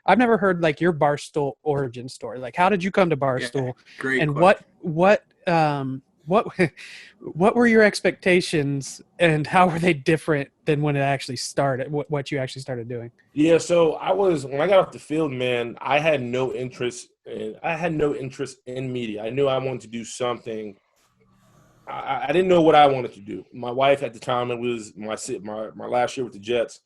I've never heard like your Barstool origin story. Like, how did you come to Barstool? Great And question. what what were your expectations, and how were they different than when it actually started? What you actually started doing? Yeah, so when I got off the field, man, I had no interest in media. I knew I wanted to do something. I didn't know what I wanted to do. My wife at the time, it was my last year with the Jets.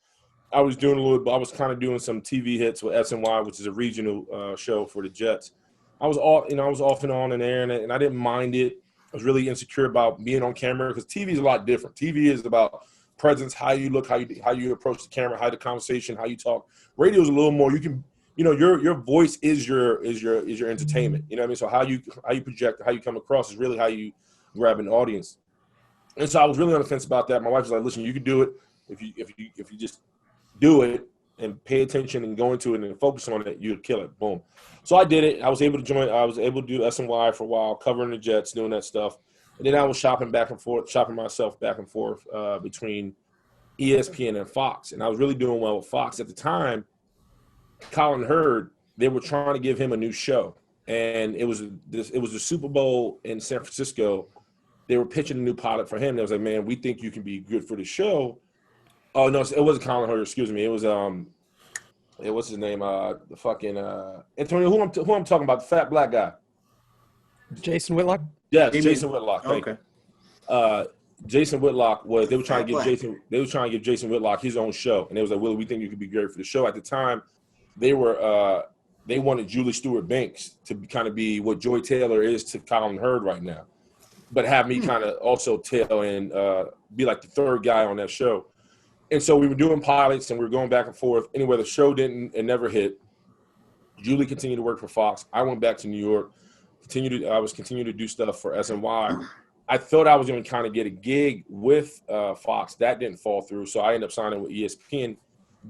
I was kind of doing some TV hits with SNY, which is a regional show for the Jets. I was off and on in there, and I didn't mind it. I was really insecure about being on camera because TV is a lot different. TV is about presence, how you look, how you approach the camera, how the conversation, how you talk. Radio is a little more. You can, your voice is your entertainment. You know what I mean? So how you project, how you come across is really how you grab an audience. And so I was really on the fence about that. My wife was like, "Listen, you can do it if you just do it and pay attention and go into it and focus on it, you'd kill it." Boom. So I did it. I was able to do SNY for a while, covering the Jets, doing that stuff. And then I was shopping myself back and forth between ESPN and Fox. And I was really doing well with Fox. At the time, Colin Hurd, they were trying to give him a new show. And it was the Super Bowl in San Francisco. They were pitching a new pilot for him. They was like, "Man, we think you can be good for the show." Oh no, it wasn't Colin Hurd. Excuse me. It was what's his name? The fucking Antonio. Who I'm talking about? The fat black guy. Jason Whitlock. Yes, Jason Whitlock. Okay. Jason Whitlock they were trying to give Jason Whitlock his own show, and they was like, "Willie, we think you could be great for the show." At the time, they wanted Julie Stewart-Banks to kind of be what Joy Taylor is to Colin Hurd right now, but have me kind of also tail and be like the third guy on that show. And so we were doing pilots and we were going back and forth. Anyway, the show never hit. Julie continued to work for Fox. I went back to New York. I was continuing to do stuff for SNY. I thought I was going to kind of get a gig with Fox. That didn't fall through. So I ended up signing with ESPN,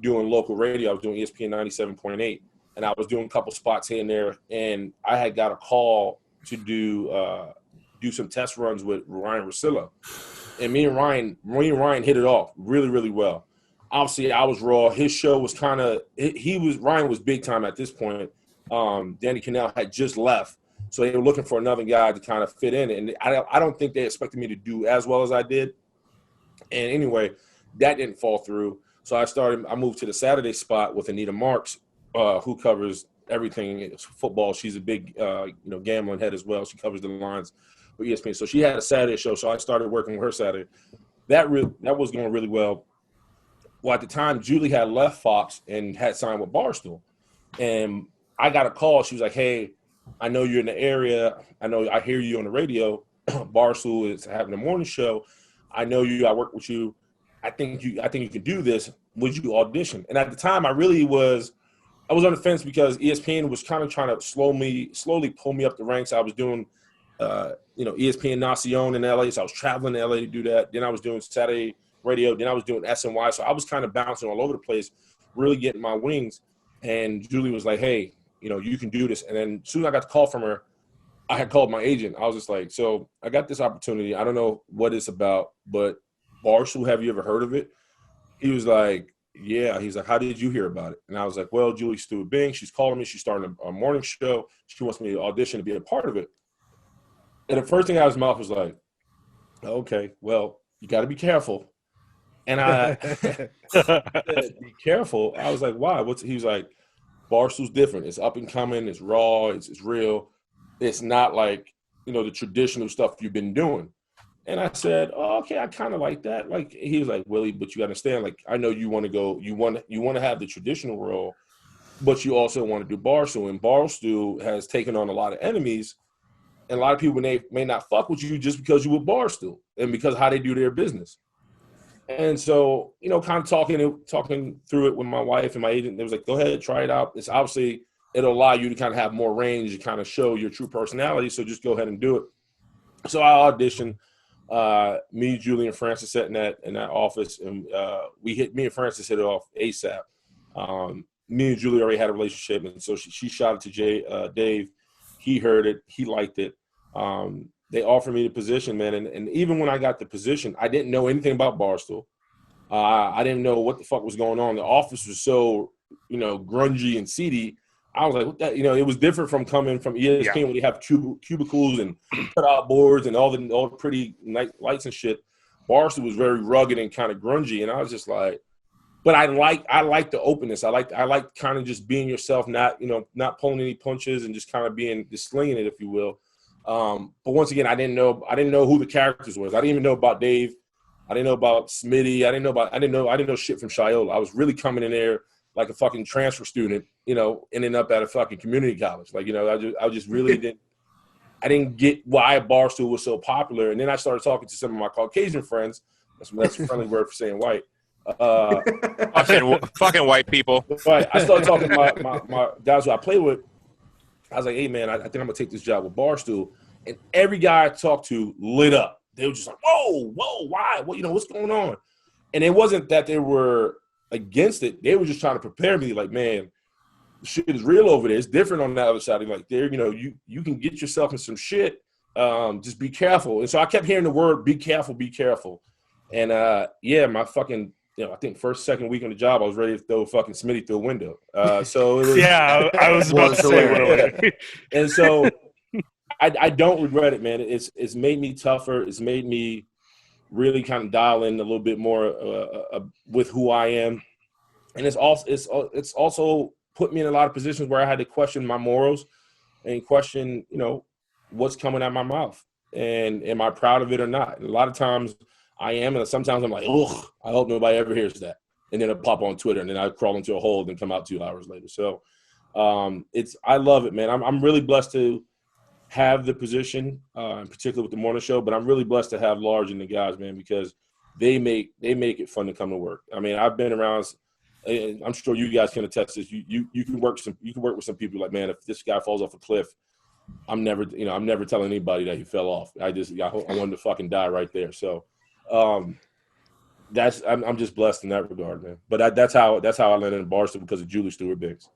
doing local radio. I was doing ESPN 97.8. And I was doing a couple spots here and there. And I had got a call to do some test runs with Ryan Russillo. And me and Ryan hit it off really, really well. Obviously, I was raw. His show was kind of Ryan was big time at this point. Danny Cannell had just left, so they were looking for another guy to kind of fit in. And I don't think they expected me to do as well as I did. And anyway, that didn't fall through. So I moved to the Saturday spot with Anita Marks, who covers everything football. She's a big gambling head as well. She covers the lines for ESPN. So she had a Saturday show, so I started working with her Saturday. That was going really well. Well, at the time, Julie had left Fox and had signed with Barstool. And I got a call. She was like, "Hey, I know you're in the area. I hear you on the radio. Barstool is having a morning show. I know you. I work with you. I think you can do this. Would you audition?" And at the time, I was on the fence because ESPN was kind of trying to slowly pull me up the ranks. I was doing ESPN Nacion in LA, so I was traveling to LA to do that. Then I was doing Saturday radio. Then I was doing SNY, so I was kind of bouncing all over the place, really getting my wings. And Julie was like, "Hey, you can do this." And then as soon as I got the call from her, I had called my agent. I was just like, "So I got this opportunity. I don't know what it's about, but Barstool, have you ever heard of it?" He was like, "Yeah." He's like, "How did you hear about it?" And I was like, "Well, Julie Stewart-Banks, she's calling me. She's starting a morning show. She wants me to audition to be a part of it." And the first thing out of his mouth was like, "Okay, well, you got to be careful." And I said, "Be careful." I was like, "Why?" He was like, "Barstool's different. It's up and coming. It's raw. It's real. It's not like, the traditional stuff you've been doing." And I said, "Oh, okay, I kind of like that." Like, he was like, "Willie, but you got to understand, like, I know you want to go, you want to have the traditional role, but you also want to do Barstool. And Barstool has taken on a lot of enemies. And a lot of people may not fuck with you just because you were Barstool and because how they do their business." And so, kind of talking through it with my wife and my agent, they was like, "Go ahead, try it out. It's obviously, it'll allow you to kind of have more range and kind of show your true personality. So just go ahead and do it." So I auditioned. Me, Julie, and Francis sat in that office, and me and Francis hit it off ASAP. Me and Julie already had a relationship, and so she shot it to Dave. He heard it. He liked it. They offered me the position, man. And even when I got the position, I didn't know anything about Barstool. I didn't know what the fuck was going on. The office was so grungy and seedy. I was like, what that? It was different from coming from ESPN where they have cubicles and cutout boards and all the pretty lights and shit. Barstool was very rugged and kind of grungy, and I was just like, but I like the openness. I like kind of just being yourself, not pulling any punches and just kind of just slinging it, if you will. But once again, I didn't know who the characters was. I didn't even know about Dave. I didn't know about Smitty. I didn't know shit from Shiola. I was really coming in there like a fucking transfer student, ending up at a fucking community college. Like, I just really didn't get why Barstool was so popular. And then I started talking to some of my Caucasian friends. That's a friendly word for saying white. Fucking white people. Right. I started talking to my guys who I play with. I was like, hey, man, I think I'm going to take this job with Barstool. And every guy I talked to lit up. They were just like, whoa, why? What's going on? And it wasn't that they were against it. They were just trying to prepare me like, man, shit is real over there. It's different on the other side. Like, there, you can get yourself in some shit. Just be careful. And so I kept hearing the word, be careful, be careful. And, my fucking, I think second week on the job, I was ready to throw fucking Smitty through a window. So it was, I was about to say. And so I don't regret it, man. It's made me tougher. It's made me really kind of dial in a little bit more with who I am, and it's also put me in a lot of positions where I had to question my morals and question, what's coming out of my mouth, and am I proud of it or not? And a lot of times I am, and sometimes I'm like, ugh, I hope nobody ever hears that, and then I pop on Twitter, and then I crawl into a hole and come out 2 hours later. So I love it, man. I'm really blessed to have the position, in particular with the morning show, but I'm really blessed to have Large and the guys, man, because they make it fun to come to work. I mean, I've been around. I'm sure you guys can attest to this. You can work with some people like, man, if this guy falls off a cliff, I'm never telling anybody that he fell off. I wanted to fucking die right there. So, I'm just blessed in that regard, man. But that's how I landed in Barstool, because of Julie Stewart-Binks.